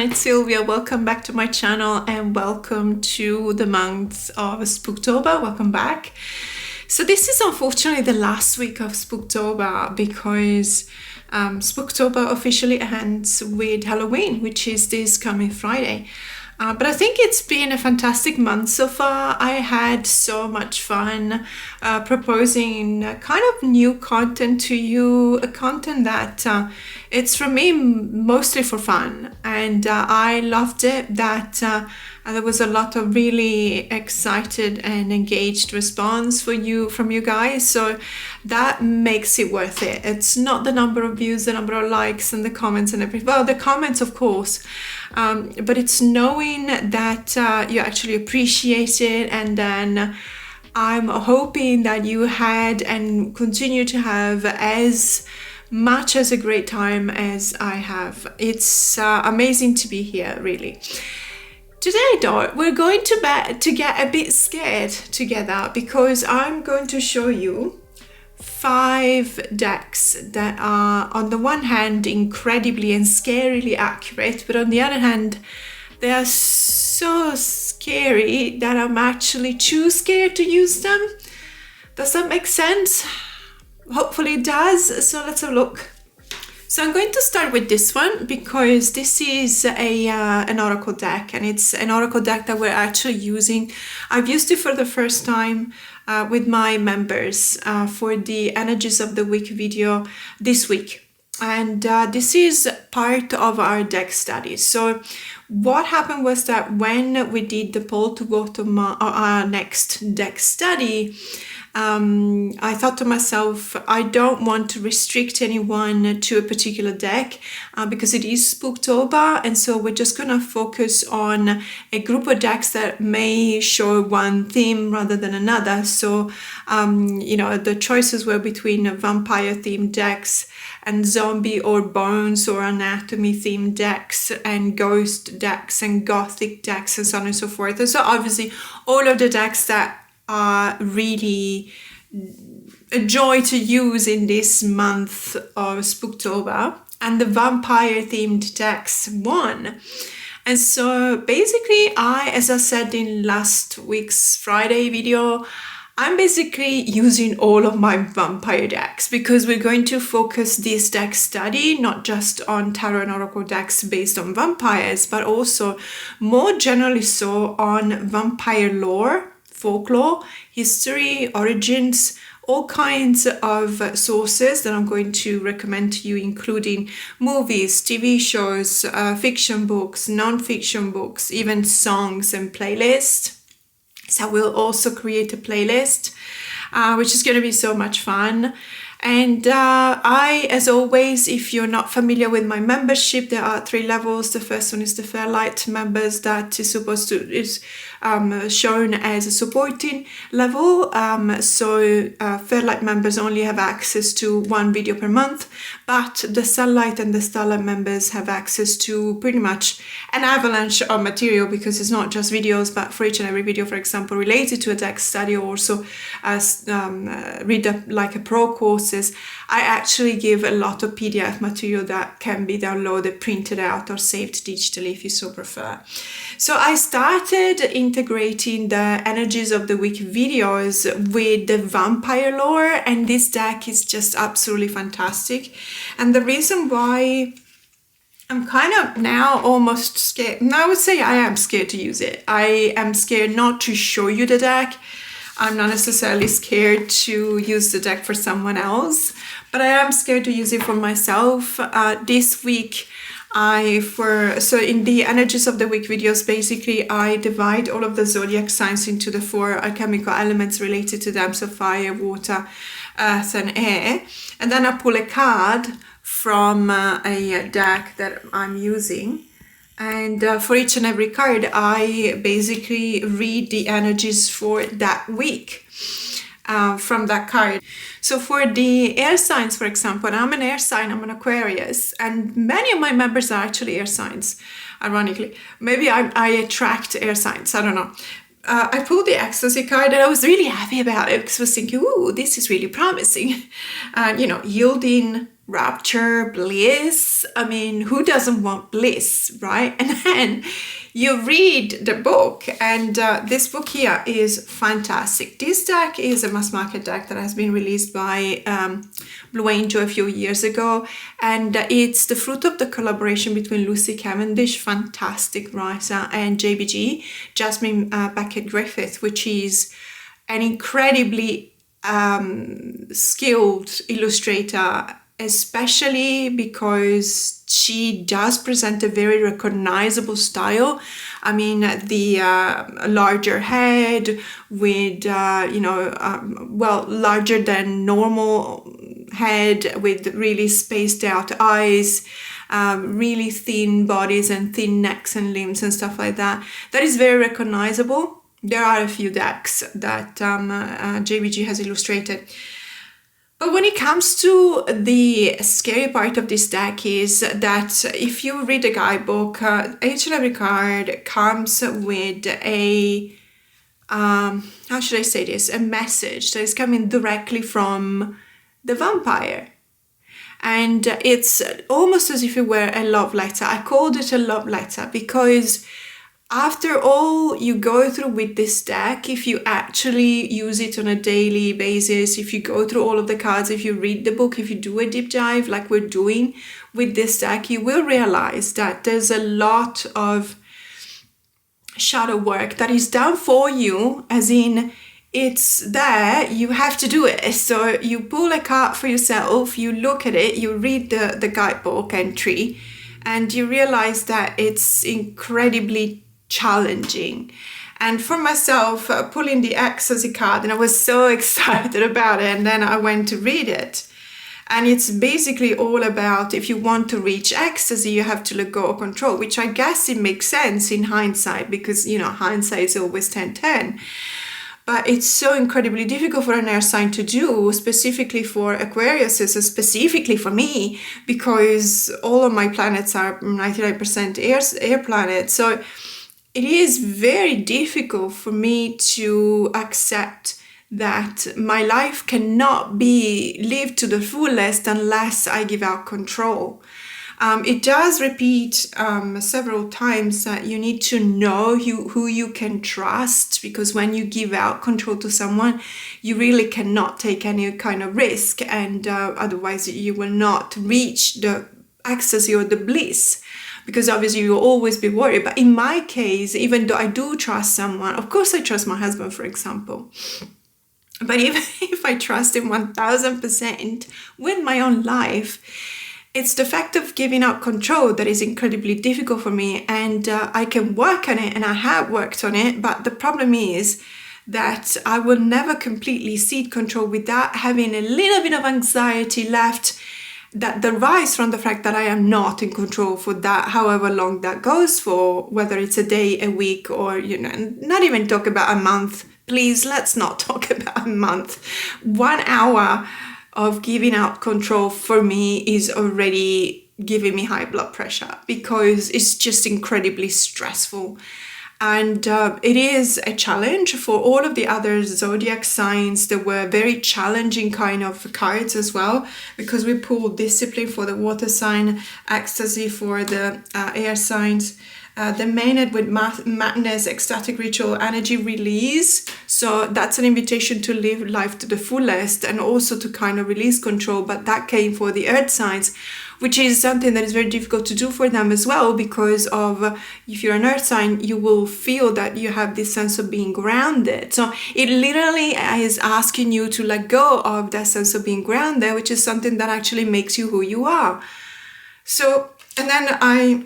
it's Silvia. Welcome back to my channel and welcome to the month of Spooktober. Welcome back. So this is unfortunately the last week of Spooktober because Spooktober officially ends with Halloween, which is this coming Friday. But I think it's been a fantastic month so far. I had so much fun proposing kind of new content to you, a content that it's for me mostly for fun, and I loved it that there was a lot of really excited and engaged response from you guys, so that makes it worth it. It's not the number of views, the number of likes and the comments and everything. Well, the comments of course, but it's knowing that you actually appreciate it, and then I'm hoping that you had and continue to have as much as a great time as I have. It's amazing to be here, really. Today though, we're going to get a bit scared together because I'm going to show you 5 decks that are on the one hand incredibly and scarily accurate, but on the other hand they are so scary that I'm actually too scared to use them. Does that make sense? Hopefully it does. So let's have a look. So I'm going to start with this one because this is an oracle deck, and it's an oracle deck that we're actually using. I've used it for the first time with my members for the Energies of the Week video this week. And this is part of our deck study. So what happened was that when we did the poll to go to our next deck study, I thought to myself, I don't want to restrict anyone to a particular deck because it is Spooktober, and so we're just gonna focus on a group of decks that may show one theme rather than another. So you know, the choices were between vampire themed decks and zombie or bones or anatomy themed decks and ghost decks and gothic decks and so on and so forth. And so obviously all of the decks that are really a joy to use in this month of Spooktober, and the vampire themed decks won. And so basically as I said in last week's Friday video, I'm basically using all of my vampire decks because we're going to focus this deck study not just on tarot and oracle decks based on vampires, but also more generally so on vampire lore, folklore, history, origins, all kinds of sources that I'm going to recommend to you, including movies, TV shows, fiction books, non-fiction books, even songs and playlists. So we'll also create a playlist, which is going to be so much fun. And as always, if you're not familiar with my membership, there are 3 levels. The first one is the Fairlight members, that is shown as a supporting level. So Fairlight members only have access to 1 video per month, but the Sunlight and the Starlight members have access to pretty much an avalanche of material, because it's not just videos, but for each and every video, for example, related to a deck study, or also read like a pro courses, I actually give a lot of PDF material that can be downloaded, printed out, or saved digitally if you so prefer. So I started integrating the Energies of the Week videos with the vampire lore, and this deck is just absolutely fantastic. And the reason why I'm kind of now almost scared, and I would say I am scared to use it. I am scared not to show you the deck. I'm not necessarily scared to use the deck for someone else, but I am scared to use it for myself. This week, so in the Energies of the Week videos, basically I divide all of the zodiac signs into the 4 alchemical elements related to them, so fire, water, earth and air, and then I pull a card from a deck that I'm using. And for each and every card, I basically read the energies for that week from that card. So for the air signs, for example, I'm an air sign, I'm an Aquarius, and many of my members are actually air signs, ironically. Maybe I attract air signs, I don't know. I pulled the ecstasy card and I was really happy about it because I was thinking, ooh, this is really promising. And, you know, yielding, rapture, bliss. I mean, who doesn't want bliss, right? And then you read the book, and this book here is fantastic. This deck is a mass market deck that has been released by Blue Angel a few years ago, and it's the fruit of the collaboration between Lucy Cavendish, fantastic writer, and JBG, Jasmine Beckett Griffith, which is an incredibly skilled illustrator, especially because she does present a very recognizable style. I mean, the larger head with, larger than normal head with really spaced out eyes, really thin bodies and thin necks and limbs and stuff like that. That is very recognizable. There are a few decks that JBG has illustrated. But when it comes to the scary part of this deck is that if you read the guidebook, each and every card comes with a, how should I say this, a message that is coming directly from the vampire. And it's almost as if it were a love letter. I called it a love letter because after all you go through with this deck, if you actually use it on a daily basis, if you go through all of the cards, if you read the book, if you do a deep dive like we're doing with this deck, you will realize that there's a lot of shadow work that is done for you, as in it's there, you have to do it. So you pull a card for yourself, you look at it, you read the guidebook entry, and you realize that it's incredibly challenging. And for myself, pulling the ecstasy card, and I was so excited about it, and then I went to read it, and it's basically all about, if you want to reach ecstasy, you have to let go of control, which I guess it makes sense in hindsight, because, you know, hindsight is always 10/10. But it's so incredibly difficult for an air sign to do, specifically for Aquarius, specifically for me, because all of my planets are 99% air planets. So it is very difficult for me to accept that my life cannot be lived to the fullest unless I give out control. It does repeat several times that you need to know who you can trust, because when you give out control to someone, you really cannot take any kind of risk, and otherwise you will not reach the ecstasy or the bliss, because obviously you'll always be worried. But in my case, even though I do trust someone, of course I trust my husband, for example, but even if I trust him 1000% with my own life, it's the fact of giving up control that is incredibly difficult for me, and I can work on it, and I have worked on it, but the problem is that I will never completely cede control without having a little bit of anxiety left that derives from the fact that I am not in control for that, however long that goes for, whether it's a day, a week, or, you know, not even talk about a month. Please, let's not talk about a month. 1 hour of giving out control for me is already giving me high blood pressure, because it's just incredibly stressful. And it is a challenge for all of the other zodiac signs. There were very challenging kind of cards as well, because we pulled discipline for the water sign, ecstasy for the air signs, the Maynard with madness, ecstatic ritual, energy release. So that's an invitation to live life to the fullest and also to kind of release control. But that came for the earth signs, which is something that is very difficult to do for them as well, because of, if you're an earth sign, you will feel that you have this sense of being grounded. So it literally is asking you to let go of that sense of being grounded, which is something that actually makes you who you are. So, and then I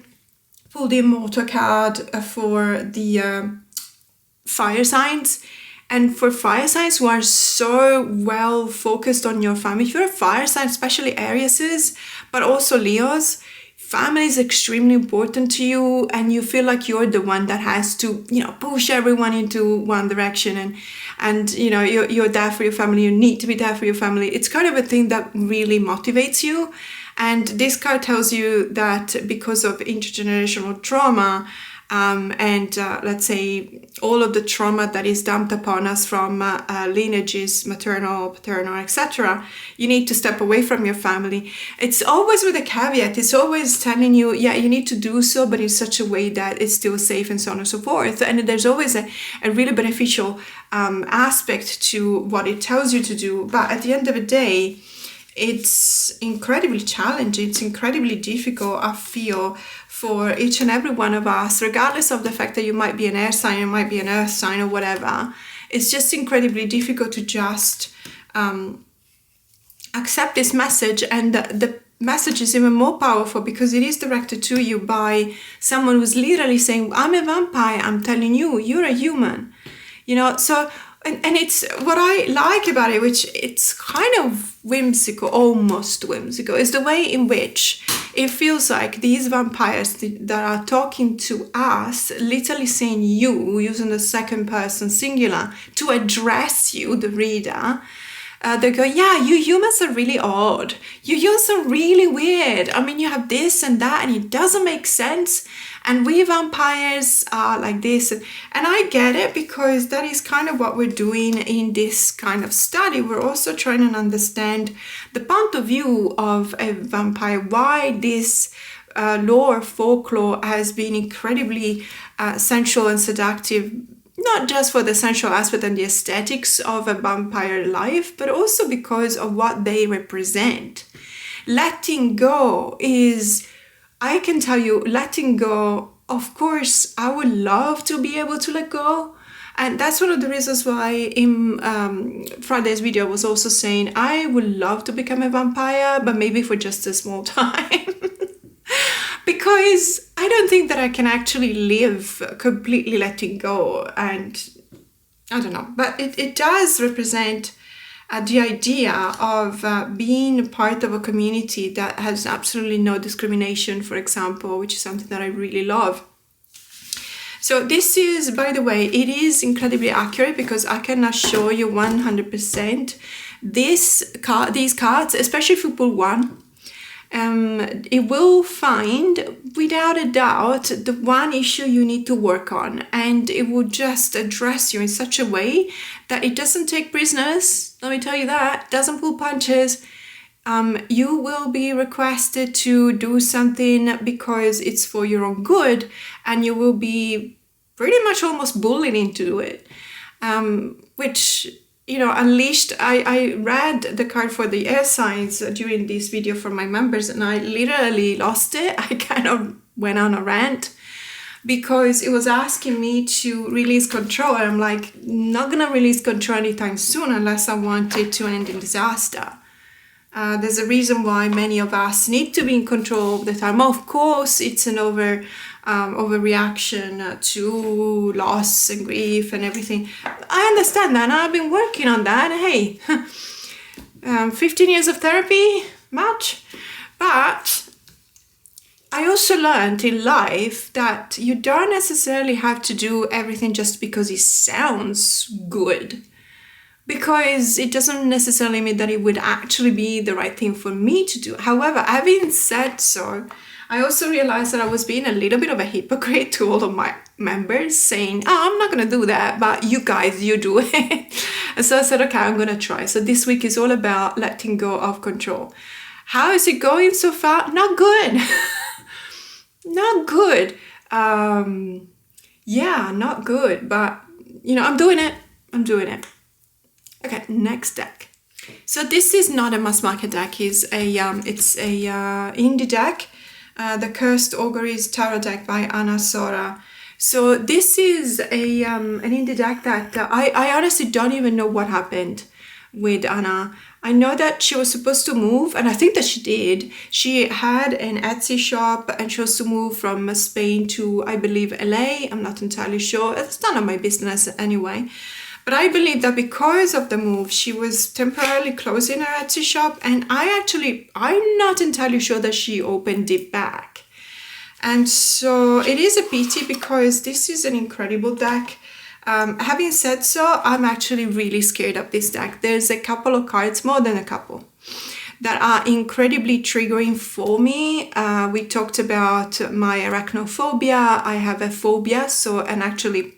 pulled the Immortal card for the fire signs. And for fire signs who are so well focused on your family, if you're a fire sign, especially Aries's, but also Leo's, family is extremely important to you, and you feel like you're the one that has to, you know, push everyone into one direction, and you know, you're there for your family, you need to be there for your family. It's kind of a thing that really motivates you. And this card tells you that because of intergenerational trauma, and let's say all of the trauma that is dumped upon us from lineages, maternal, paternal, etc., you need to step away from your family. It's always with a caveat. It's always telling you, yeah, you need to do so, but in such a way that it's still safe and so on and so forth. And there's always a really beneficial aspect to what it tells you to do. But at the end of the day, it's incredibly challenging. It's incredibly difficult, I feel, for each and every one of us, regardless of the fact that you might be an air sign, you might be an earth sign or whatever. It's just incredibly difficult to just accept this message. And the message is even more powerful because it is directed to you by someone who's literally saying, I'm a vampire, I'm telling you, you're a human. You know, so, and it's what I like about it, which it's kind of whimsical, almost whimsical, is the way in which it feels like these vampires that are talking to us, literally saying you, using the second person singular to address you, the reader. They go, yeah, you humans are really odd. You humans are really weird. I mean, you have this and that, and it doesn't make sense. And we vampires are like this. And I get it, because that is kind of what we're doing in this kind of study. We're also trying to understand the point of view of a vampire, why this lore, folklore has been incredibly sensual and seductive, not just for the sensual aspect and the aesthetics of a vampire life, but also because of what they represent. Letting go is, I can tell you, letting go, of course, I would love to be able to let go. And that's one of the reasons why in Friday's video I was also saying I would love to become a vampire, but maybe for just a small time. Because I don't think that I can actually live completely letting go. And I don't know, but it does represent the idea of being part of a community that has absolutely no discrimination, for example, which is something that I really love. So this is, by the way, it is incredibly accurate, because I can assure you 100% these cards, especially if you pull one, it will find, without a doubt, the one issue you need to work on, and it will just address you in such a way that it doesn't take prisoners. Let me tell you that. Doesn't pull punches. You will be requested to do something because it's for your own good, and you will be pretty much almost bullied into it, which, you know, unleashed. I read the card for the air signs during this video for my members, and I literally lost it. I kind of went on a rant because it was asking me to release control. And I'm like, not gonna release control anytime soon unless I want it to end in disaster. There's a reason why many of us need to be in control all the time. Of course, it's an overreaction to loss and grief and everything. I understand that, and I've been working on that. Hey, 15 years of therapy, much. But I also learned in life that you don't necessarily have to do everything just because it sounds good, because it doesn't necessarily mean that it would actually be the right thing for me to do. However, having said so, I also realized that I was being a little bit of a hypocrite to all of my members, saying, oh, I'm not going to do that, but you guys, you do it. And so I said, okay, I'm going to try. So this week is all about letting go of control. How is it going so far? Not good. Not good. Yeah, not good. But, you know, I'm doing it. I'm doing it. Okay, next deck. So this is not a mass market deck. It's a indie deck. The Cursed Auguries Tarot deck by Anna Sora. So this is an indie deck that I honestly don't even know what happened with Anna. I know that she was supposed to move, and I think that she did. She had an Etsy shop, and she was to move from Spain to, I believe, LA. I'm not entirely sure. It's none of my business anyway. But I believe that because of the move, she was temporarily closing her Etsy shop, and I'm not entirely sure that she opened it back. And so it is a pity, because this is an incredible deck. Having said so, I'm actually really scared of this deck. There's a couple of cards, more than a couple, that are incredibly triggering for me. We talked about my arachnophobia. I have a phobia, so an actually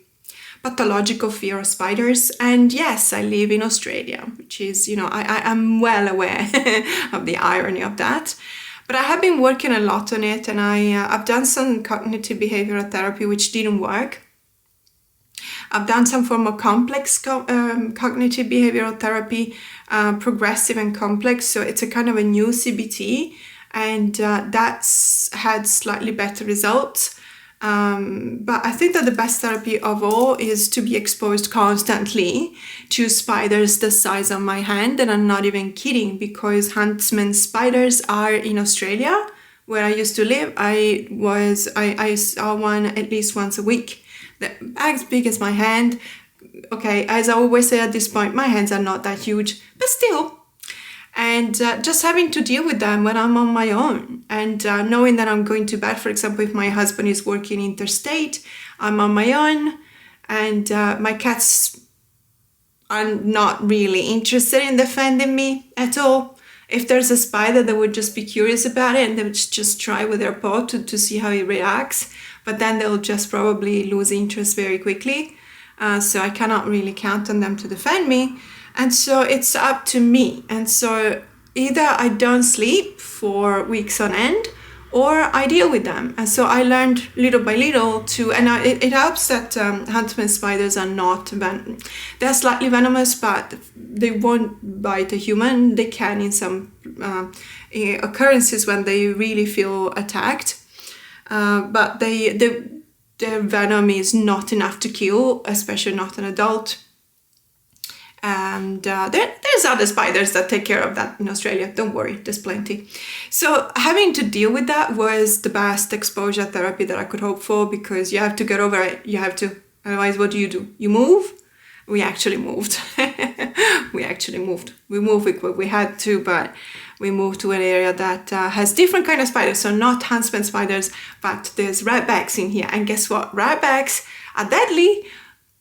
pathological fear of spiders. And yes, I live in Australia, which is, you know, I'm well aware of the irony of that. But I have been working a lot on it, and I've done some cognitive behavioral therapy, which didn't work. I've done some form of complex cognitive behavioral therapy, progressive and complex. So it's a kind of a new CBT, and that's had slightly better results. But I think that the best therapy of all is to be exposed constantly to spiders the size of my hand. And I'm not even kidding, because huntsman spiders are in Australia, where I used to live. I saw one at least once a week, as big as my hand. Okay, as I always say at this point, my hands are not that huge, but still. And just having to deal with them when I'm on my own, and knowing that I'm going to bed, for example, if my husband is working interstate, I'm on my own, and my cats are not really interested in defending me at all. If there's a spider, they would just be curious about it, and they would just try with their paw to see how it reacts, but then they'll just probably lose interest very quickly. So I cannot really count on them to defend me. And so it's up to me. And so either I don't sleep for weeks on end, or I deal with them. And so I learned little by little it helps that huntsman spiders are not they're slightly venomous, but they won't bite a human. They can in some occurrences when they really feel attacked. But their venom is not enough to kill, especially not an adult. And there's other spiders that take care of that in Australia. Don't worry, there's plenty. So having to deal with that was the best exposure therapy that I could hope for, because you have to get over it. You have to, otherwise what do? You move? We actually moved. We moved because we had to, but we moved to an area that has different kind of spiders. So not huntsman spiders, but there's ratbacks in here. And guess what? Ratbacks are deadly,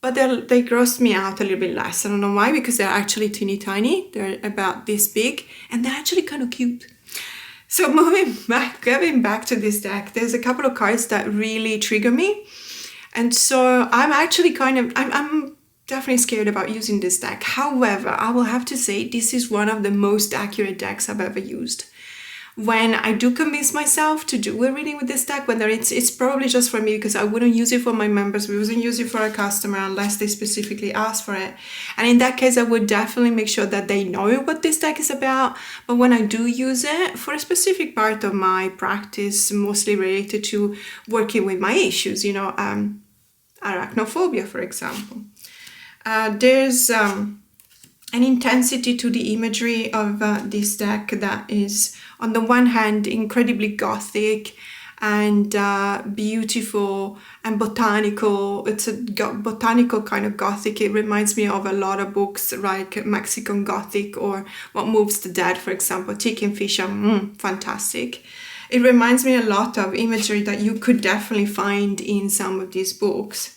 but they grossed me out a little bit less. I don't know why, because they're actually teeny tiny. They're about this big, and they're actually kind of cute. So going back to this deck, there's a couple of cards that really trigger me. And so I'm actually I'm definitely scared about using this deck. However, I will have to say this is one of the most accurate decks I've ever used. When I do convince myself to do a reading with this deck, whether it's probably just for me, because I wouldn't use it for my members, we wouldn't use it for a customer unless they specifically ask for it. And in that case, I would definitely make sure that they know what this deck is about. But when I do use it for a specific part of my practice, mostly related to working with my issues, arachnophobia, for example, there's an intensity to the imagery of this deck that is, on the one hand, incredibly gothic and beautiful and botanical. It's a botanical kind of gothic. It reminds me of a lot of books like Mexican Gothic or What Moves the Dead, for example. Chicken Fish are fantastic. It reminds me a lot of imagery that you could definitely find in some of these books.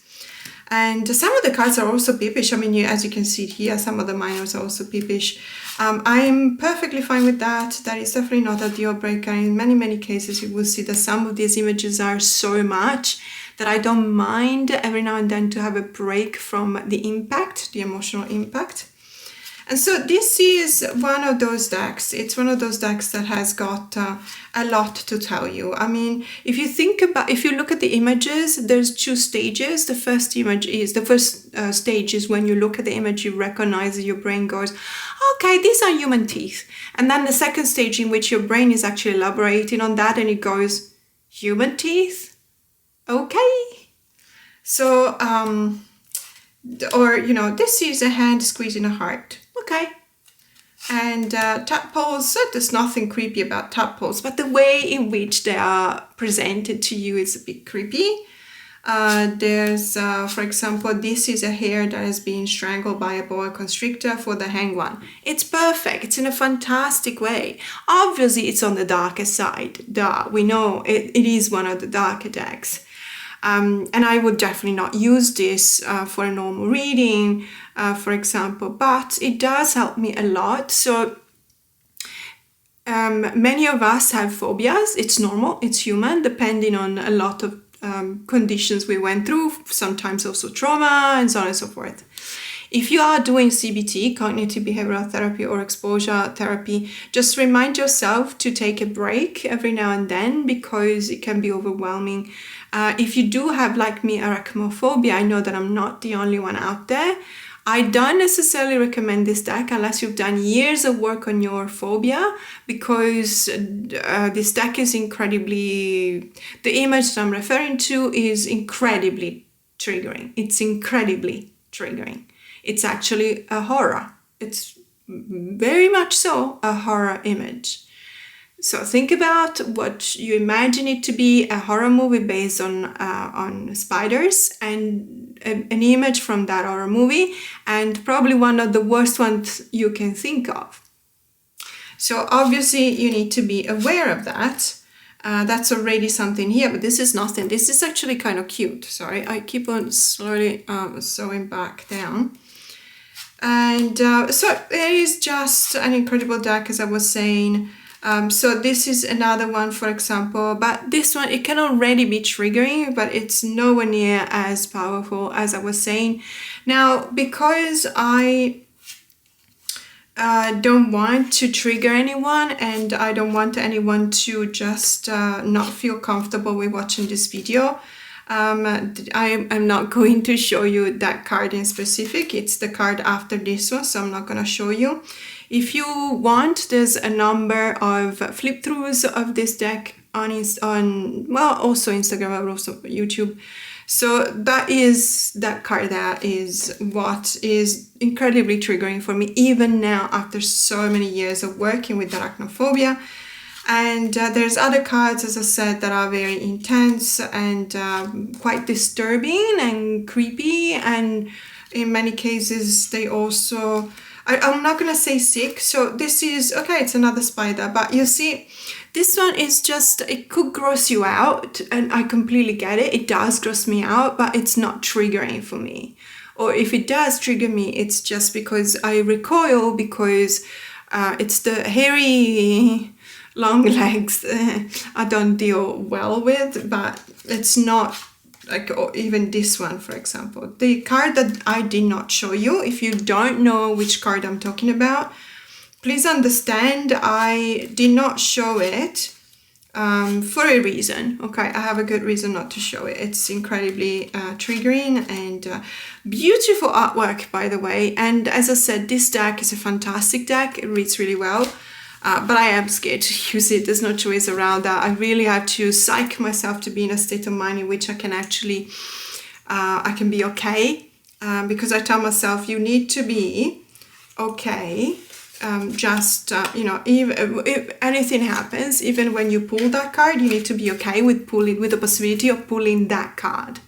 And some of the cards are also peepish. I mean, as you can see here, some of the minors are also peepish. I'm perfectly fine with that. That is definitely not a deal breaker. In many, many cases, you will see that some of these images are so much that I don't mind every now and then to have a break from the impact, the emotional impact. And so this is one of those decks. It's one of those decks that has got a lot to tell you. I mean, if you look at the images, there's two stages. The first stage is when you look at the image, you recognize that your brain goes, okay, these are human teeth. And then the second stage in which your brain is actually elaborating on that, and it goes, human teeth? Okay. So, this is a hand squeezing a heart. Okay. And tadpoles, there's nothing creepy about tadpoles, but the way in which they are presented to you is a bit creepy. There's, for example, this is a hare that has been strangled by a boa constrictor for the hanged one. It's perfect. It's in a fantastic way. Obviously, it's on the darker side. Duh, we know it is one of the darker decks. And I would definitely not use this for a normal reading, for example, but it does help me a lot. So many of us have phobias. It's normal, it's human, depending on a lot of conditions we went through, sometimes also trauma, and so on and so forth. If you are doing CBT, cognitive behavioral therapy, or exposure therapy, just remind yourself to take a break every now and then, because it can be overwhelming. If you do have, like me, arachnophobia, I know that I'm not the only one out there. I don't necessarily recommend this deck unless you've done years of work on your phobia, because this deck is incredibly, the image that I'm referring to is incredibly triggering. It's incredibly triggering. It's actually a horror. It's very much so a horror image. So think about what you imagine it to be, a horror movie based on spiders, and an image from that horror movie, and probably one of the worst ones you can think of. So obviously you need to be aware of that. That's already something here, but this is nothing. This is actually kind of cute. Sorry, I keep on slowly sewing back down. And so it is just an incredible deck, as I was saying. So this is another one, for example, but this one, it can already be triggering, but it's nowhere near as powerful as I was saying. Now, because I don't want to trigger anyone, and I don't want anyone to just not feel comfortable with watching this video, I'm not going to show you that card in specific. It's the card after this one, so I'm not going to show you. If you want, there's a number of flip throughs of this deck on also Instagram and also YouTube. So that is that card. That is what is incredibly triggering for me, even now after so many years of working with arachnophobia. And there's other cards, as I said, that are very intense and quite disturbing and creepy, and in many cases they also, I'm not gonna say sick. So this is, okay, it's another spider, but you see, this one is just, it could gross you out, and I completely get it. It does gross me out, but it's not triggering for me. Or if it does trigger me, it's just because I recoil, because it's the hairy long legs I don't deal well with, but it's not like, or even this one, for example. The card that I did not show you, if you don't know which card I'm talking about, please understand I did not show it for a reason. Okay, I have a good reason not to show it. It's incredibly triggering, and beautiful artwork, by the way. And as I said, this deck is a fantastic deck. It reads really well. But I am scared to use it. There's no choice around that. I really have to psych myself to be in a state of mind in which I can actually, I can be okay. Because I tell myself, you need to be okay. You know, if anything happens, even when you pull that card, you need to be okay with the possibility of pulling that card.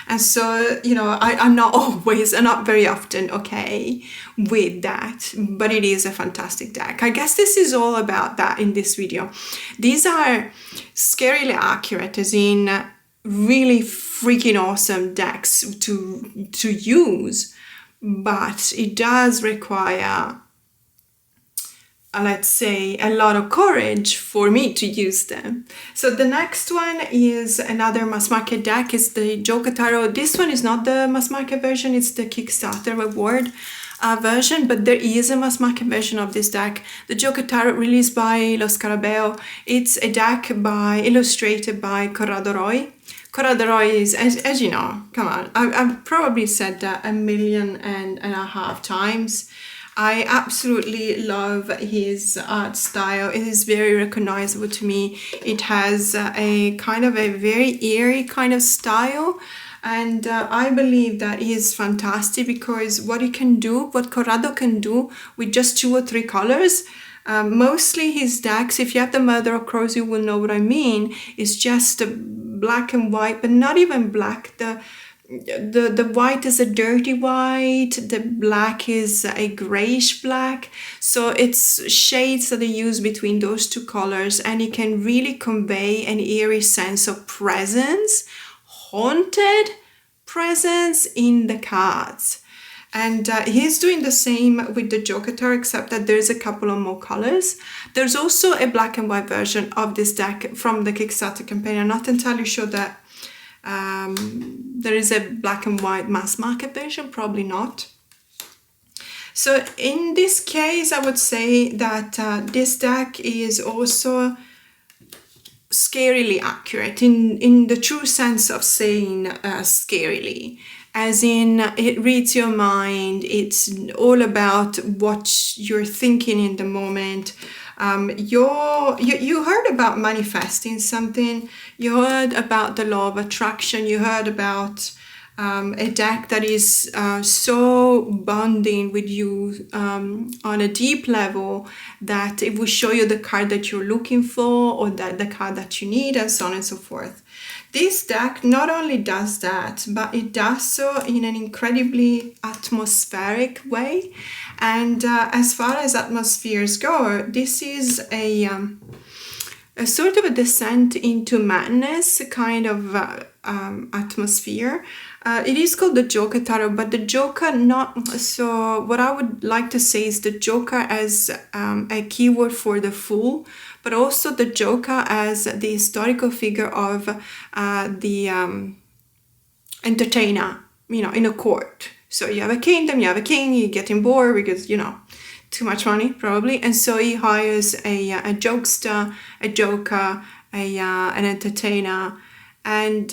And so, you know, I'm not always, and not very often, okay with that, but it is a fantastic deck. I guess this is all about that in this video. These are scarily accurate, as in really freaking awesome decks to use, but it does require, let's say, a lot of courage for me to use them. So the next one is another mass market deck. It's the Joker Tarot. This one is not the mass market version, it's the Kickstarter reward version, but there is a mass market version of this deck. The Joker Tarot, released by Lo Scarabeo. It's a deck illustrated by Corrado Roy. Corrado Roy is, as you know, come on, I've probably said that 1.5 million times. I absolutely love his art style. It is very recognizable to me. It has a kind of a very eerie kind of style. And I believe that is fantastic, because what Corrado can do with just 2 or 3 colors, mostly his decks, if you have the Murder of Crows, you will know what I mean. It's just black and white, but not even black. The white is a dirty white, the black is a grayish black, so it's shades that they use between those 2 colors, and it can really convey an eerie sense of presence, haunted presence in the cards. And he's doing the same with the Joker Tarot, except that there's a couple of more colors. There's also a black and white version of this deck from the Kickstarter campaign. I'm not entirely sure that there is a black and white mass market version, probably not. So in this case, I would say that this deck is also scarily accurate in the true sense of saying scarily. As in, it reads your mind, it's all about what you're thinking in the moment. You heard about manifesting something, you heard about the law of attraction, you heard about a deck that is so bonding with you on a deep level that it will show you the card that you're looking for or that the card that you need, and so on and so forth. This deck not only does that, but it does so in an incredibly atmospheric way. And as far as atmospheres go, this is a sort of a descent into madness kind of atmosphere. It is called the Joker Tarot, but the Joker not so. What I would like to say is the Joker as a keyword for the Fool, but also the Joker as the historical figure of the entertainer, in a court. So you have a kingdom, you have a king, you're getting bored because, too much money probably. And so he hires a jokester, a joker, an entertainer. And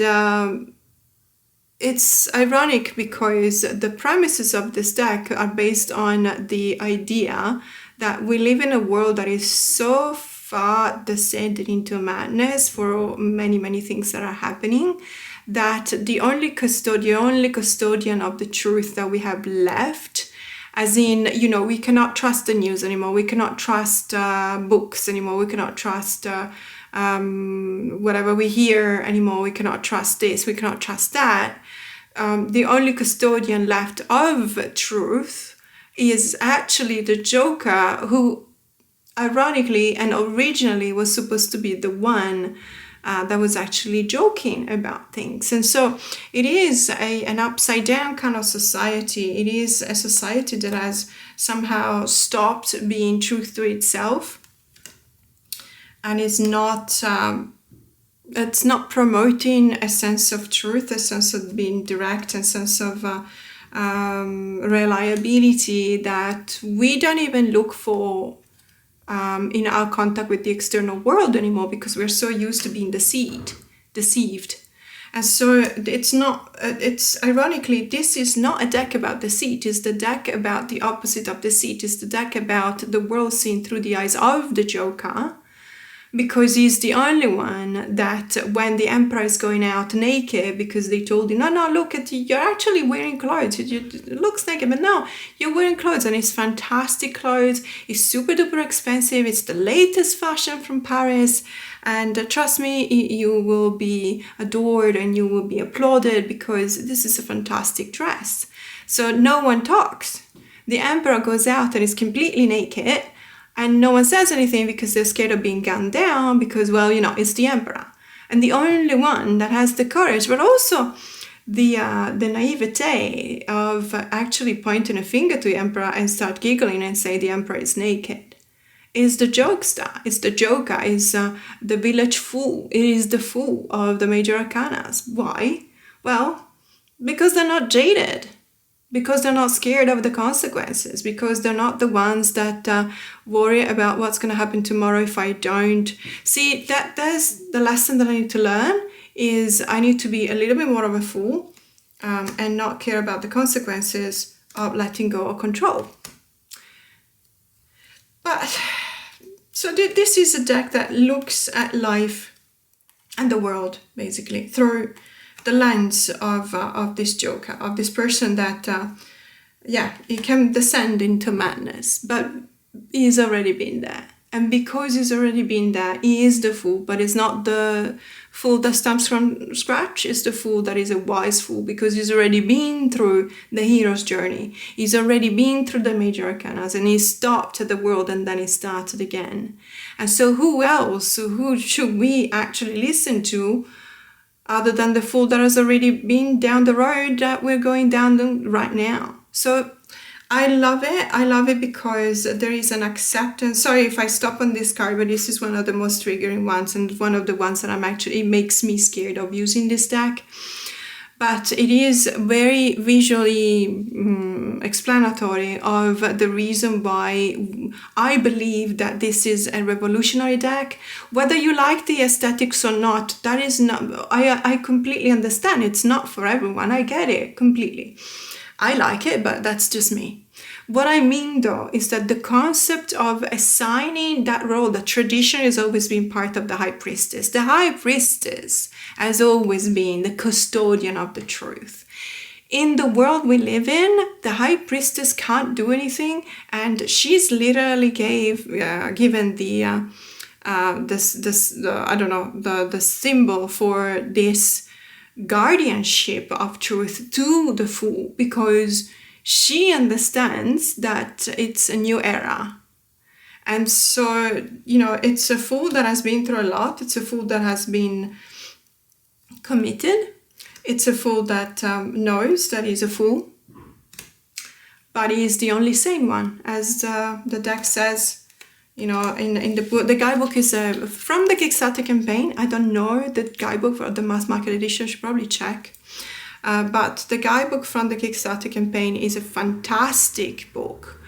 it's ironic because the premises of this deck are based on the idea that we live in a world that is so far descended into madness for many, many things that are happening, that the only custodian of the truth that we have left, as in, we cannot trust the news anymore, we cannot trust books anymore, we cannot trust whatever we hear anymore, we cannot trust this, we cannot trust that. The only custodian left of truth is actually the Joker, who ironically and originally was supposed to be the one that was actually joking about things. And so it is an upside down kind of society. It is a society that has somehow stopped being truth to itself, and is not it's not promoting a sense of truth, a sense of being direct, a sense of reliability that we don't even look for in our contact with the external world anymore, because we're so used to being deceived. And so it's ironically, this is not a deck about deceit. It's the deck about the opposite of deceit. It's the deck about the world seen through the eyes of the Joker, because he's the only one that when the Emperor is going out naked, because they told him, no, look at you, you're actually wearing clothes, it looks naked, but no, you're wearing clothes, and it's fantastic clothes, it's super duper expensive, it's the latest fashion from Paris, and trust me, you will be adored and you will be applauded because this is a fantastic dress. So no one talks. The Emperor goes out and is completely naked, and no one says anything because they're scared of being gunned down because, well, it's the Emperor. And the only one that has the courage, but also the naivete of actually pointing a finger to the Emperor and start giggling and say the Emperor is naked, is the jokester. It's the Joker, is the village fool. It is the fool of the major arcanas. Why? Well, because they're not jaded. Because they're not scared of the consequences, because they're not the ones that worry about what's going to happen tomorrow if I don't. See, there's the lesson that I need to learn, is I need to be a little bit more of a fool and not care about the consequences of letting go of control. But, so this is a deck that looks at life and the world, basically, through the lens of this Joker, of this person that, he can descend into madness, but he's already been there. And because he's already been there, he is the fool, but it's not the fool that stamps from scratch, it's the fool that is a wise fool, because he's already been through the hero's journey. He's already been through the major arcanas, and he stopped at the world and then he started again. And so who else, who should we actually listen to other than the fool that has already been down the road that we're going down right now? So I love it. I love it because there is an acceptance. Sorry if I stop on this card, but this is one of the most triggering ones and one of the ones that it makes me scared of using this deck. But it is very visually explanatory of the reason why I believe that this is a revolutionary deck. Whether you like the aesthetics or not, that is not, I completely understand. It's not for everyone. I get it completely. I like it, but that's just me. What I mean though is that the concept of assigning that role, the tradition has always been part of the High Priestess. The High Priestess has always been the custodian of the truth. In the world we live in, the High Priestess can't do anything, and she's literally given the symbol for this guardianship of truth to the Fool, because she understands that it's a new era. And so, it's a Fool that has been through a lot. It's a Fool that has been committed. It's a Fool that knows that he's a fool. But he is the only sane one, as the deck says. In the book, the guidebook is from the Kickstarter campaign. I don't know the guidebook for the mass market edition. I should probably check. But the guidebook from the Kickstarter campaign is a fantastic book.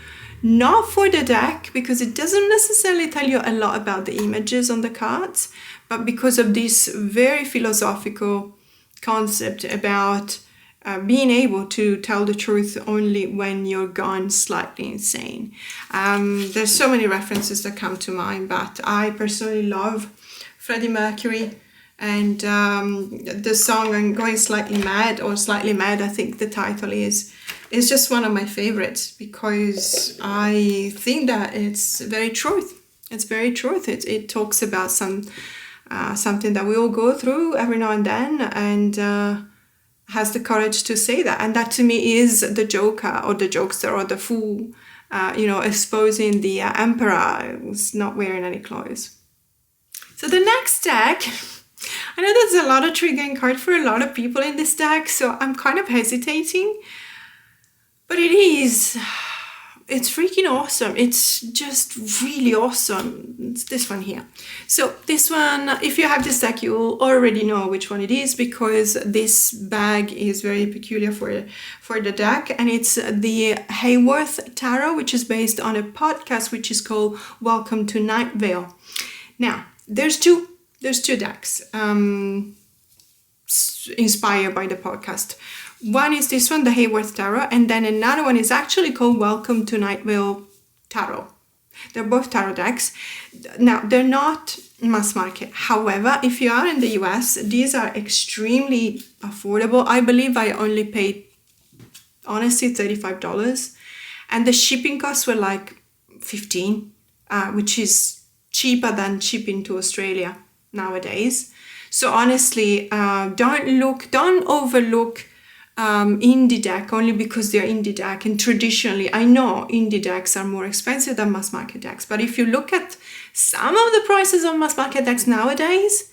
Not for the deck, because it doesn't necessarily tell you a lot about the images on the cards, but because of this very philosophical concept about being able to tell the truth only when you're gone slightly insane. There's so many references that come to mind, but I personally love Freddie Mercury and the song I'm Going Slightly Mad, or Slightly Mad, I think the title is just one of my favorites, because I think that it's very truth. It's very truth. It talks about something that we all go through every now and then, and has the courage to say that. And that to me is the Joker or the Jokester or the Fool, exposing the Emperor who's not wearing any clothes. So the next deck, I know there's a lot of triggering card for a lot of people in this deck, so I'm kind of hesitating, but it's freaking awesome. It's just really awesome. It's this one here. So this one, if you have this deck, you will already know which one it is, because this bag is very peculiar for the deck, and it's the Hayworth Tarot, which is based on a podcast which is called Welcome to Night Vale. Now, there's two decks inspired by the podcast. One is this one, the Hayworth Tarot, and then another one is actually called Welcome to Night Vale Tarot. They're both tarot decks. Now, they're not mass market. However, if you are in the US, these are extremely affordable. I believe I only paid, honestly, $35. And the shipping costs were like $15, which is cheaper than shipping to Australia nowadays. So honestly, don't overlook indie deck only because they're indie deck. And traditionally, I know indie decks are more expensive than mass market decks, but if you look at some of the prices of mass market decks nowadays,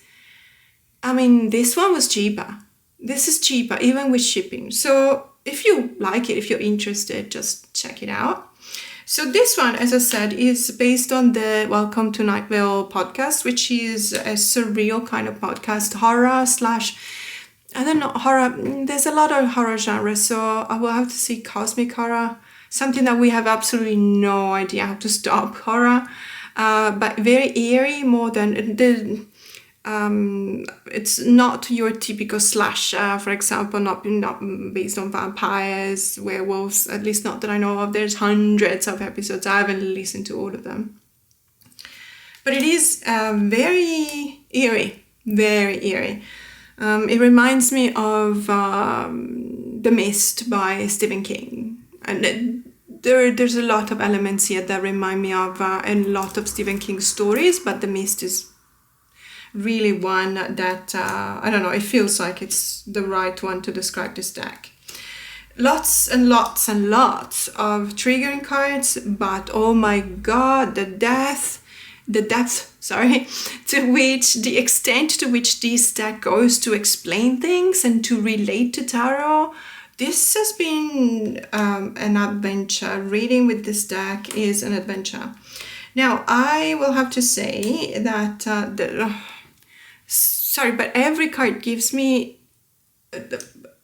I mean, this one was cheaper. This is cheaper even with shipping. So if you like it, if you're interested, just check it out. So this one, as I said, is based on the Welcome to Night Vale podcast, which is a surreal kind of podcast, horror / I don't know, horror. There's a lot of horror genres, so I will have to see cosmic horror, something that we have absolutely no idea how to stop horror, but very eerie, more than it's not your typical slasher, for example, not based on vampires, werewolves, at least not that I know of. There's hundreds of episodes. I haven't listened to all of them. But it is very eerie, very eerie. It reminds me of The Mist by Stephen King. And there's a lot of elements here that remind me of a lot of Stephen King stories, but The Mist is really one that, I don't know, it feels like it's the right one to describe this deck. Lots and lots and lots of triggering cards, but oh my god, the depth, the extent to which this deck goes to explain things and to relate to tarot, this has been an adventure. Reading with this deck is an adventure. Now, I will have to say that, sorry, but every card gives me,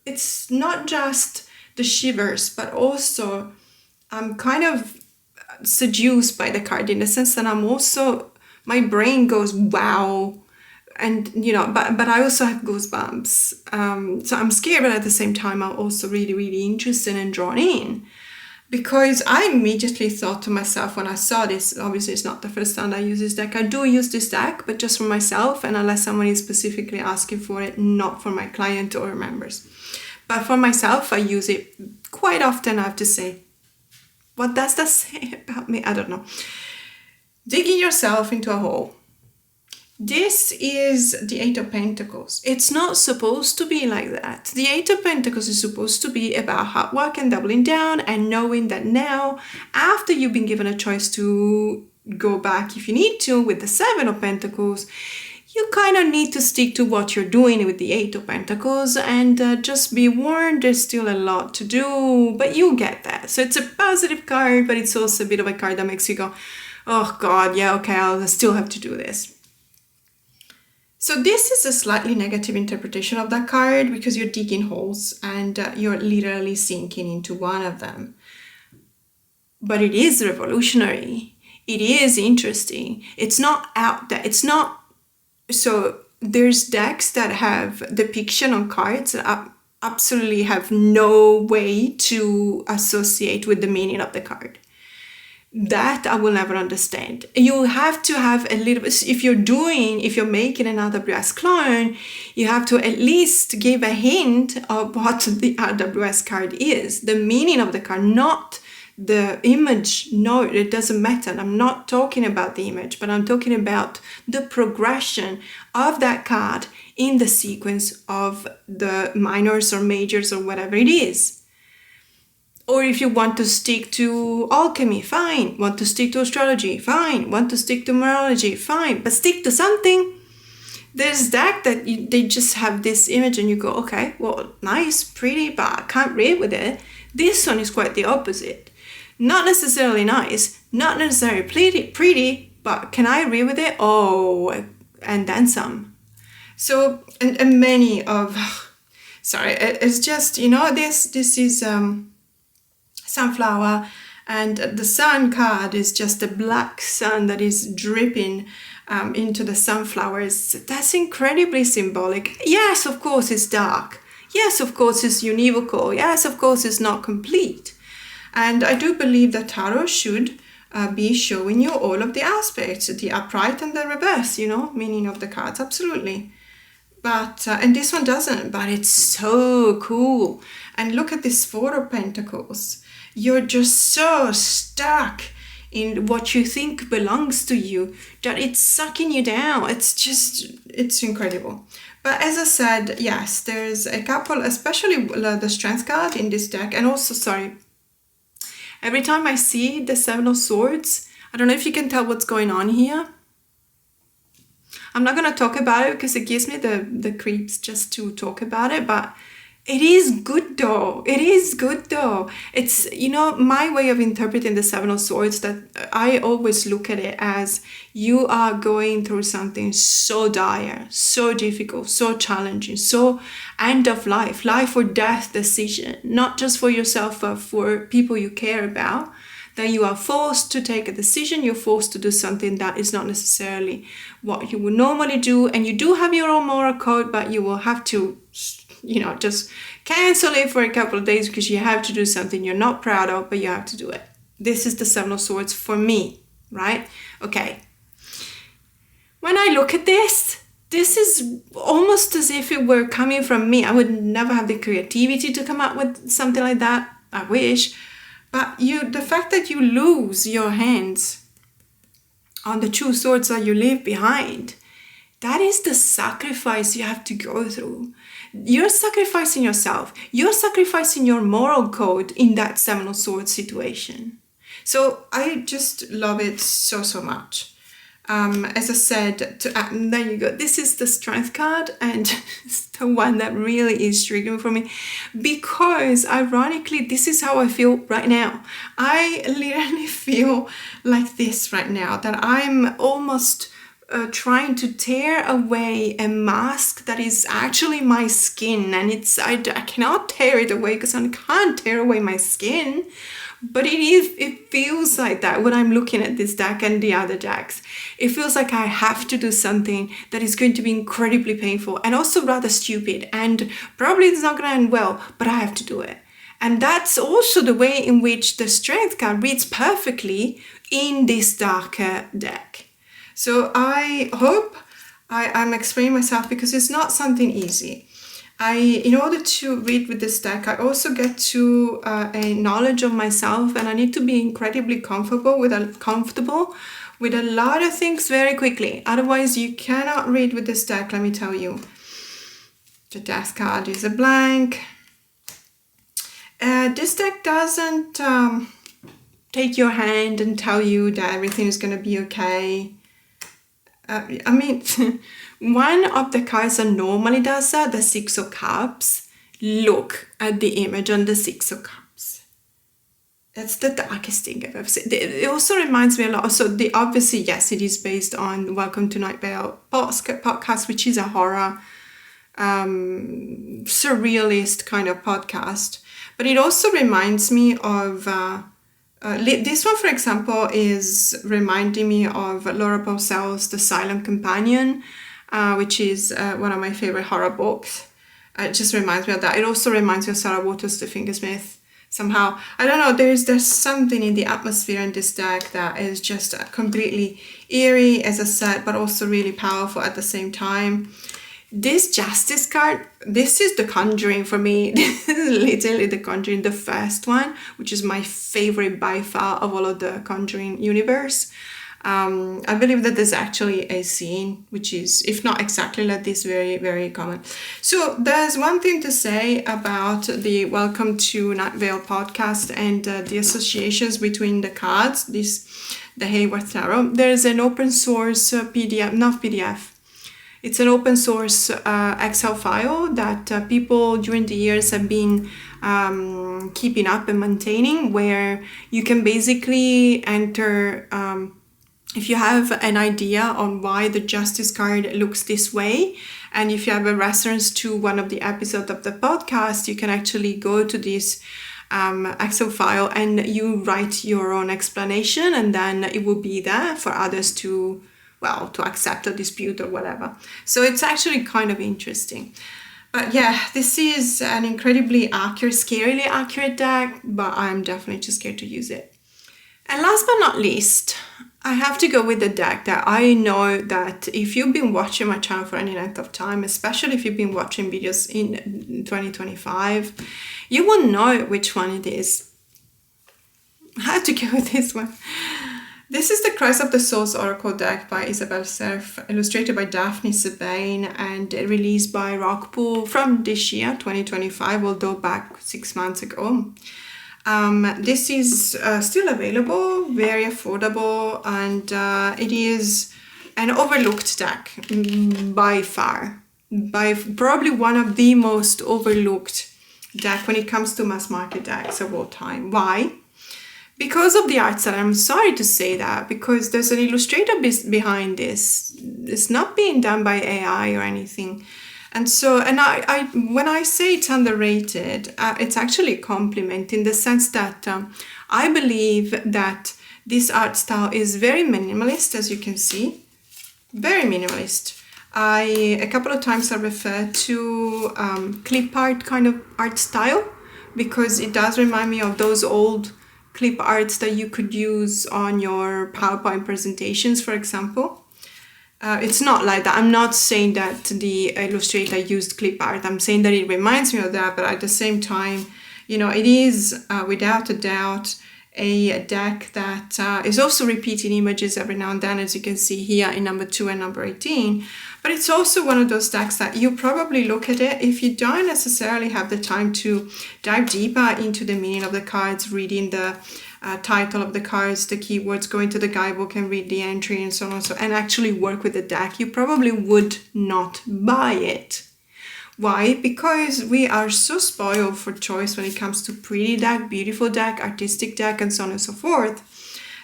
it's not just the shivers, but also I'm kind of seduced by the card in the sense that I'm also, my brain goes, wow. And, you know, but I also have goosebumps. So I'm scared, but at the same time, I'm also really, really interested and drawn in. Because I immediately thought to myself when I saw this, obviously it's not the first time I use this deck. I do use this deck, but just for myself, and unless someone is specifically asking for it, not for my client or members. But for myself, I use it quite often, I have to say. What does that say about me? I don't know. Digging yourself into a hole. This is the Eight of Pentacles. It's not supposed to be like that. The Eight of Pentacles is supposed to be about hard work and doubling down and knowing that now, after you've been given a choice to go back if you need to with the Seven of Pentacles, you kind of need to stick to what you're doing with the Eight of Pentacles and just be warned, there's still a lot to do, but you'll get that. So it's a positive card, but it's also a bit of a card that makes you go, oh God, yeah, okay, I'll still have to do this. So this is a slightly negative interpretation of that card because you're digging holes and you're literally sinking into one of them. But it is revolutionary. It is interesting. It's not out there. It's not... So there's decks that have depiction on cards that absolutely have no way to associate with the meaning of the card. That I will never understand. You have to have a little bit, if you're making an RWS clone, you have to at least give a hint of what the RWS card is, the meaning of the card, not the image. No, it doesn't matter. I'm not talking about the image, but I'm talking about the progression of that card in the sequence of the minors or majors or whatever it is. Or if you want to stick to alchemy, fine. Want to stick to astrology, fine. Want to stick to numerology, fine. But stick to something. There's deck that they just have this image and you go, okay, well, nice, pretty, but I can't read with it. This one is quite the opposite. Not necessarily nice, not necessarily pretty, but can I read with it? Oh, and then some. So, and many of, sorry, it's just, you know, this is... sunflower, and the sun card is just a black sun that is dripping into the sunflowers. That's incredibly symbolic. Yes, of course it's dark. Yes, of course it's univocal. Yes, of course it's not complete. And I do believe that tarot should be showing you all of the aspects, the upright and the reverse, you know, meaning of the cards, absolutely. But, and this one doesn't, but it's so cool. And look at this Four of Pentacles. You're just so stuck in what you think belongs to you that it's sucking you down. It's incredible. But as I said, yes, there's a couple, especially the Strength card in this deck. And also, sorry, every time I see the Seven of Swords, I don't know if you can tell what's going on here. I'm not going to talk about it because it gives me the creeps just to talk about it, but it is good though. It is good though. It's, you know, my way of interpreting the Seven of Swords, that I always look at it as you are going through something so dire, so difficult, so challenging, so end of life or death decision, not just for yourself, but for people you care about, that you are forced to take a decision, you're forced to do something that is not necessarily what you would normally do, and you do have your own moral code, but you will have to, you know, just cancel it for a couple of days because you have to do something you're not proud of, but you have to do it. This is the Seven of Swords for me, right? Okay. When I look at this is almost as if it were coming from me. I would never have the creativity to come up with something like that. I wish. But the fact that you lose your hands on the two swords that you leave behind, that is the sacrifice you have to go through. You're sacrificing yourself. You're sacrificing your moral code in that Seven of Swords situation. So I just love it so much. As I said, there you go. This is the Strength card, and it's the one that really is triggering for me, because ironically, this is how I feel right now. I literally feel like this right now, that I'm almost trying to tear away a mask that is actually my skin, and I cannot tear it away because I can't tear away my skin. But it feels like that when I'm looking at this deck and the other decks. It feels like I have to do something that is going to be incredibly painful and also rather stupid, and probably it's not going to end well, but I have to do it. And that's also the way in which the Strength card reads perfectly in this darker deck. So I hope I'm explaining myself, because it's not something easy. In order to read with this deck, I also get to a knowledge of myself, and I need to be incredibly comfortable with a lot of things very quickly. Otherwise, you cannot read with this deck, let me tell you. The death card is a blank. This deck doesn't take your hand and tell you that everything is going to be okay. I mean, one of the cards that normally does that, the Six of Cups. Look at the image on the Six of Cups. That's the darkest thing I've ever seen. It also reminds me a lot. So obviously, yes, it is based on Welcome to Night Vale podcast, which is a horror, surrealist kind of podcast. But it also reminds me of... this one, for example, is reminding me of Laura Purcell's The Silent Companion, which is one of my favorite horror books. It just reminds me of that. It also reminds me of Sarah Waters' The Fingersmith. Somehow, I don't know, there's something in the atmosphere in this deck that is just completely eerie, as I said, but also really powerful at the same time. This Justice card, this is the Conjuring for me. This is literally the Conjuring, the first one, which is my favorite by far of all of the Conjuring universe. I believe that there's actually a scene which is, if not exactly like this, very, very common. So there's one thing to say about the Welcome to Night Vale podcast and the associations between the cards, the Hayworth Tarot. There's an open source PDF, not PDF. It's an open source Excel file that people during the years have been keeping up and maintaining, where you can basically enter, if you have an idea on why the Justice card looks this way, and if you have a reference to one of the episodes of the podcast, you can actually go to this Excel file and you write your own explanation, and then it will be there for others to accept or dispute or whatever. So it's actually kind of interesting. But yeah, this is an incredibly accurate, scarily accurate deck, but I'm definitely too scared to use it. And last but not least, I have to go with the deck that I know that if you've been watching my channel for any length of time, especially if you've been watching videos in 2025, you will know which one it is. I have to go with this one. This is the Cries of the Souls Oracle deck by Isabel Serf, illustrated by Daphne Sabine, and released by Rockpool from this year, 2025, although back 6 months ago. This is still available, very affordable, and it is an overlooked deck by far. By probably one of the most overlooked deck when it comes to mass market decks of all time. Why? Because of the art style. I'm sorry to say that, because there's an illustrator behind this. It's not being done by AI or anything. And so, I when I say it's underrated, it's actually a compliment in the sense that I believe that this art style is very minimalist, as you can see. Very minimalist. A couple of times I refer to clip art kind of art style, because it does remind me of those old clip arts that you could use on your PowerPoint presentations, for example. It's not like that. I'm not saying that the illustrator used clip art. I'm saying that it reminds me of that, but at the same time, it is without a doubt a deck that is also repeating images every now and then, as you can see here in number 2 and number 18. But it's also one of those decks that you probably look at it if you don't necessarily have the time to dive deeper into the meaning of the cards, reading the title of the cards, the keywords, go into the guidebook and read the entry and so on and so on, and actually work with the deck, you probably would not buy it. Why? Because we are so spoiled for choice when it comes to pretty deck, beautiful deck, artistic deck, and so on and so forth,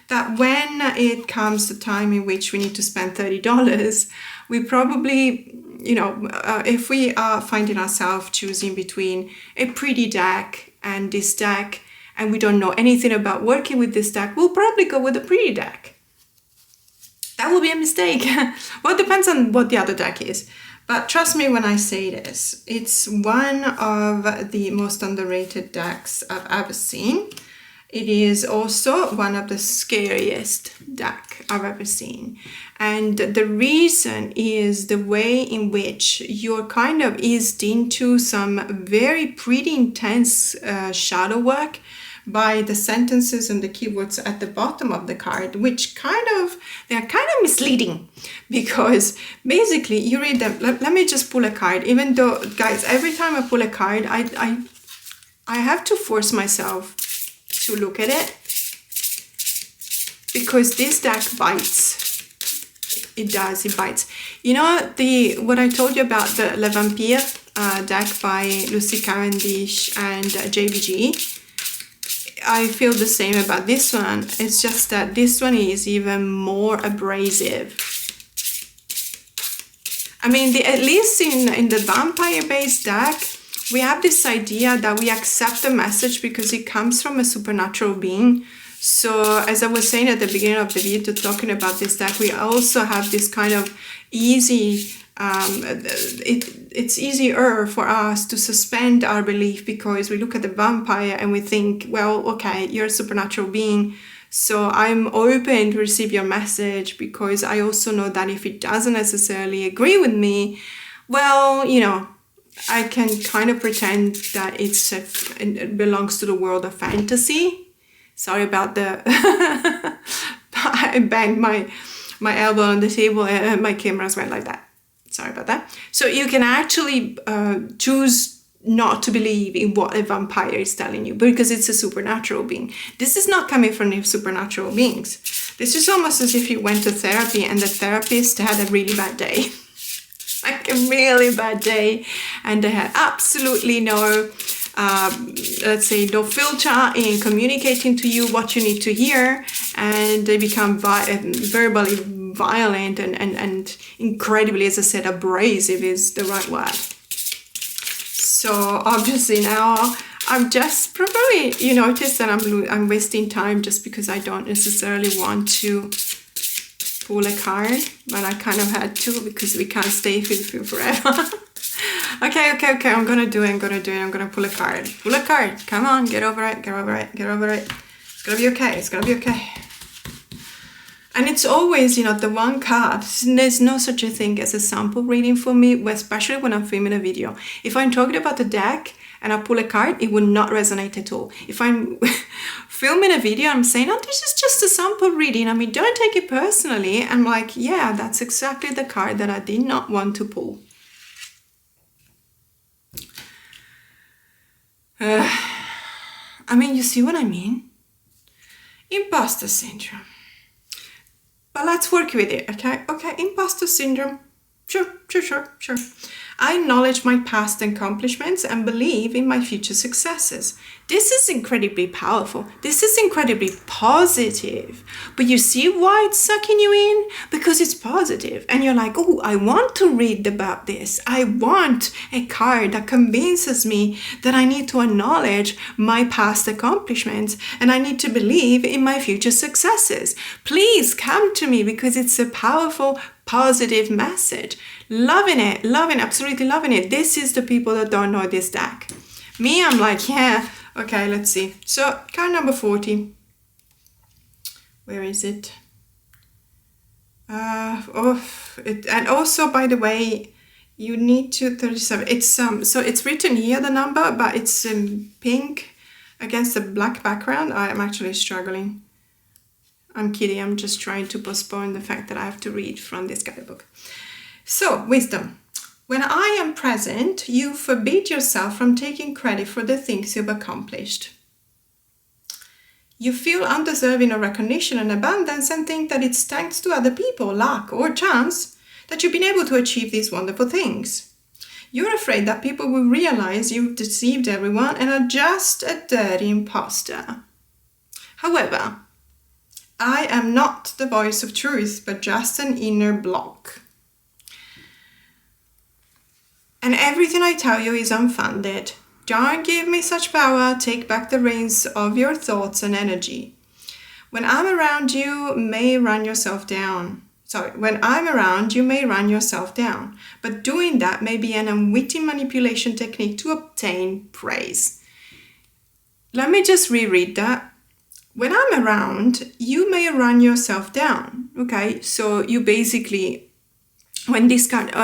that when it comes to time in which we need to spend $30, we probably, if we are finding ourselves choosing between a pretty deck and this deck, and we don't know anything about working with this deck, we'll probably go with the pretty deck. That will be a mistake. Well, it depends on what the other deck is. But trust me when I say this, it's one of the most underrated decks I've ever seen. It is also one of the scariest deck I've ever seen. And the reason is the way in which you're kind of eased into some very pretty intense shadow work by the sentences and the keywords at the bottom of the card, which they're kind of misleading, because basically you read them. Let me just pull a card, even though, guys, every time I pull a card, I have to force myself to look at it, because this deck bites. It does, it bites. You know, what I told you about the Le Vampire deck by Lucy Cavendish and JBG, I feel the same about this one. It's just that this one is even more abrasive. I mean, at least in the vampire-based deck, we have this idea that we accept the message because it comes from a supernatural being. So as I was saying at the beginning of the video talking about this deck, we also have this kind of easy, it's easier for us to suspend our belief, because we look at the vampire and we think, well, okay, you're a supernatural being, so I'm open to receive your message, because I also know that if it doesn't necessarily agree with me, well, I can kind of pretend that it belongs to the world of fantasy. Sorry about the I banged my elbow on the table and my cameras went like that. Sorry about that. So you can actually choose not to believe in what a vampire is telling you, because it's a supernatural being. This is not coming from the supernatural beings. This is almost as if you went to therapy and the therapist had a really bad day. Like a really bad day, and they had absolutely no, let's say, no filter in communicating to you what you need to hear, and they become verbally violent and incredibly, as I said, abrasive is the right word. So obviously now I'm just probably, you notice that I'm wasting time just because I don't necessarily want to pull a card, but I kind of had to, because we can't stay here forever. Okay, I'm gonna do it, I'm gonna pull a card. Pull a card, come on, get over it. It's gonna be okay. And it's always, the one card. There's no such a thing as a sample reading for me, especially when I'm filming a video. If I'm talking about the deck and I pull a card, it will not resonate at all. If I'm filming a video, I'm saying, oh, this is just a sample reading. I mean, don't take it personally. I'm like, yeah, that's exactly the card that I did not want to pull. I mean, you see what I mean? Imposter syndrome. But let's work with it, okay? Okay, imposter syndrome. Sure. I acknowledge my past accomplishments and believe in my future successes. This is incredibly powerful. This is incredibly positive. But you see why it's sucking you in? Because it's positive. And you're like, oh, I want to read about this. I want a card that convinces me that I need to acknowledge my past accomplishments and I need to believe in my future successes. Please come to me, because it's a powerful, positive message. Loving it, absolutely loving it. This is the people that don't know this deck. Me, I'm like, yeah, okay, let's see. So card number 40. Where is it? And also, by the way, you need to 37. It's so it's written here, the number, but it's in pink against a black background. I am actually struggling. I'm kidding, I'm just trying to postpone the fact that I have to read from this guidebook. So, wisdom. When I am present, you forbid yourself from taking credit for the things you've accomplished. You feel undeserving of recognition and abundance and think that it's thanks to other people, luck, or chance that you've been able to achieve these wonderful things. You're afraid that people will realize you've deceived everyone and are just a dirty imposter. However, I am not the voice of truth, but just an inner block. And everything I tell you is unfounded. Don't give me such power. Take back the reins of your thoughts and energy. When I'm around, you may run yourself down. When I'm around, you may run yourself down. But doing that may be an unwitting manipulation technique to obtain praise. Let me just reread that. When I'm around, you may run yourself down. Okay, so you basically, when this card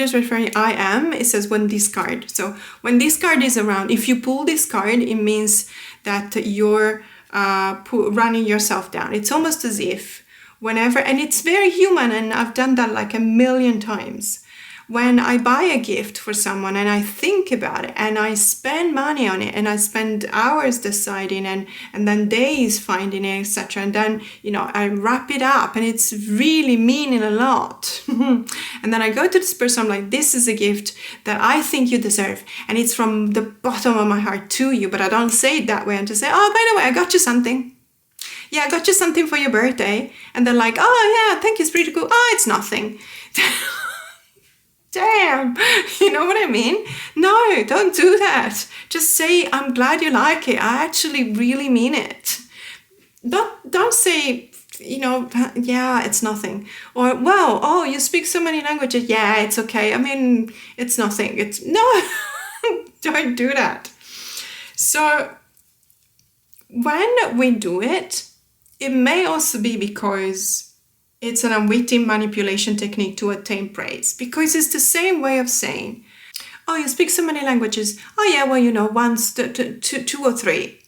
is referring I am, it says when this card. So when this card is around, if you pull this card, it means that you're running yourself down. It's almost as if whenever, and it's very human, and I've done that like a million times. When I buy a gift for someone and I think about it and I spend money on it and I spend hours deciding and then days finding it, etc. And then, I wrap it up and it's really meaning a lot. And then I go to this person, I'm like, this is a gift that I think you deserve. And it's from the bottom of my heart to you, but I don't say it that way. I just say, oh, by the way, I got you something. Yeah, I got you something for your birthday. And they're like, oh yeah, thank you, it's pretty cool. Oh, it's nothing. Damn, you know what I mean? No, don't do that. Just say, I'm glad you like it. I actually really mean it. Don't say, yeah, it's nothing. Or, well, oh, you speak so many languages. Yeah, it's okay. I mean, it's nothing. No, don't do that. So when we do it, it may also be because it's an unwitting manipulation technique to attain praise, because it's the same way of saying, oh, you speak so many languages. Oh yeah, well, once, two or three.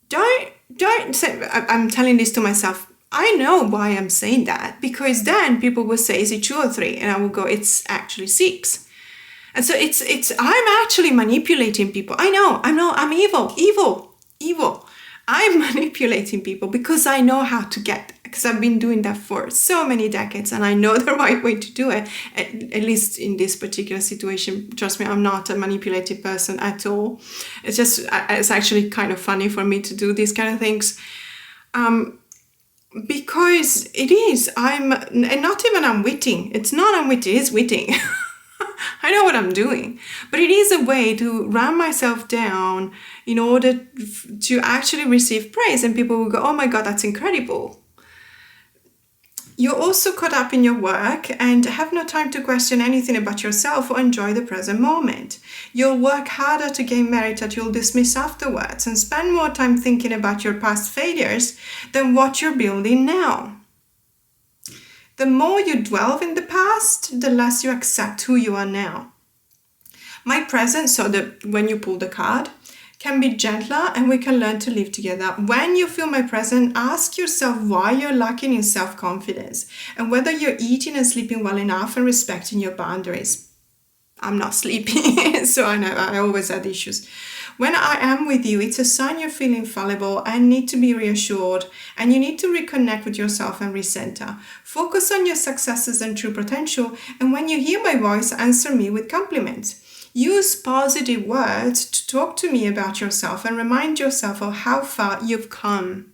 Don't say, I'm telling this to myself. I know why I'm saying that, because then people will say, is it 2 or 3? And I will go, it's actually 6. And so I'm actually manipulating people. I know, I'm evil. I'm manipulating people because I know how to get, because I've been doing that for so many decades and I know the right way to do it, at least in this particular situation. Trust me, I'm not a manipulative person at all. It's actually kind of funny for me to do these kind of things. Because it is, and not even unwitting. It's not unwitting, it's witting. I know what I'm doing, but it is a way to ram myself down in order to actually receive praise, and people will go, oh my God, that's incredible. You're also caught up in your work and have no time to question anything about yourself or enjoy the present moment. You'll work harder to gain merit that you'll dismiss afterwards and spend more time thinking about your past failures than what you're building now. The more you dwell in the past, the less you accept who you are now. My present, when you pull the card, can be gentler and we can learn to live together. When you feel my present, ask yourself why you're lacking in self-confidence and whether you're eating and sleeping well enough and respecting your boundaries. I'm not sleeping, so I always had issues. When I am with you, it's a sign you're feeling fallible and need to be reassured, and you need to reconnect with yourself and recenter. Focus on your successes and true potential, and when you hear my voice, answer me with compliments. Use positive words to talk to me about yourself and remind yourself of how far you've come.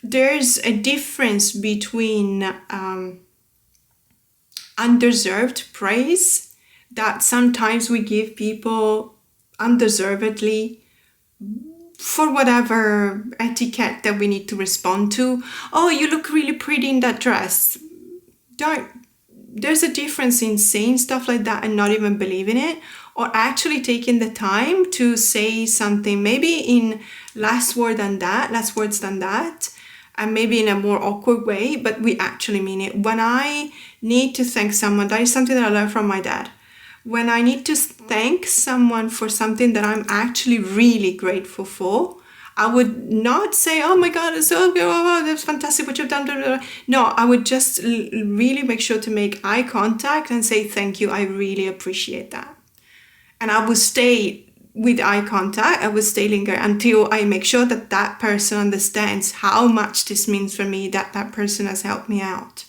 There's a difference between undeserved praise that sometimes we give people undeservedly for whatever etiquette that we need to respond to. Oh, you look really pretty in that dress. There's a difference in saying stuff like that and not even believing it, or actually taking the time to say something maybe in less words than that, and maybe in a more awkward way, but we actually mean it. When I need to thank someone, that is something that I learned from my dad. When I need to thank someone for something that I'm actually really grateful for, I would not say, oh my God, it's so good, oh, that's fantastic what you've done. Blah, blah, blah. No, I would just really make sure to make eye contact and say, thank you, I really appreciate that. And I would stay with eye contact. I will stay linger until I make sure that that person understands how much this means for me, that that person has helped me out.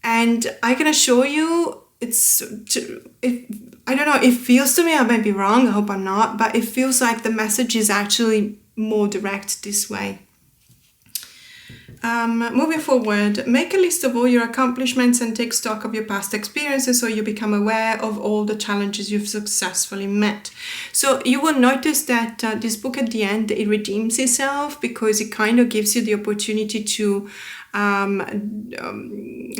And I can assure you, I don't know, it feels to me, I might be wrong, I hope I'm not, but it feels like the message is actually more direct this way. Moving forward, make a list of all your accomplishments and take stock of your past experiences so you become aware of all the challenges you've successfully met. So you will notice that this book at the end, it redeems itself because it kind of gives you the opportunity to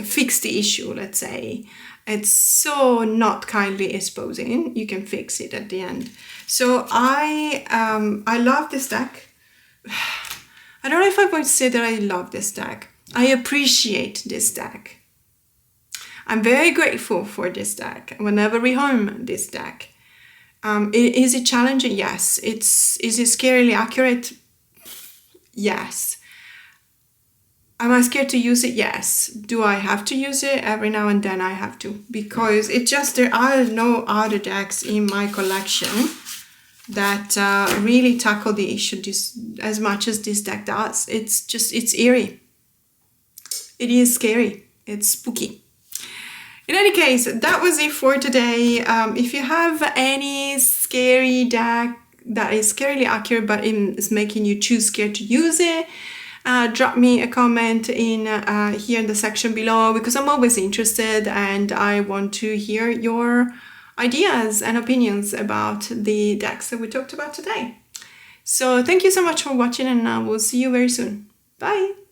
fix the issue, let's say. It's so not kindly exposing. You can fix it at the end. So I love this deck. I don't know if I'm going to say that I love this deck. I appreciate this deck. I'm very grateful for this deck. Whenever we home this deck. Is it challenging? Yes. Is it scarily accurate? Yes. Am I scared to use it? Yes. Do I have to use it? Every now and then I have to. Because there are no other decks in my collection that really tackle the issue as much as this deck does. It's eerie. It is scary. It's spooky. In any case, that was it for today. If you have any scary deck that is scarily accurate but is making you too scared to use it, drop me a comment in here in the section below, because I'm always interested and I want to hear your ideas and opinions about the decks that we talked about today. So thank you so much for watching, and we'll see you very soon. Bye!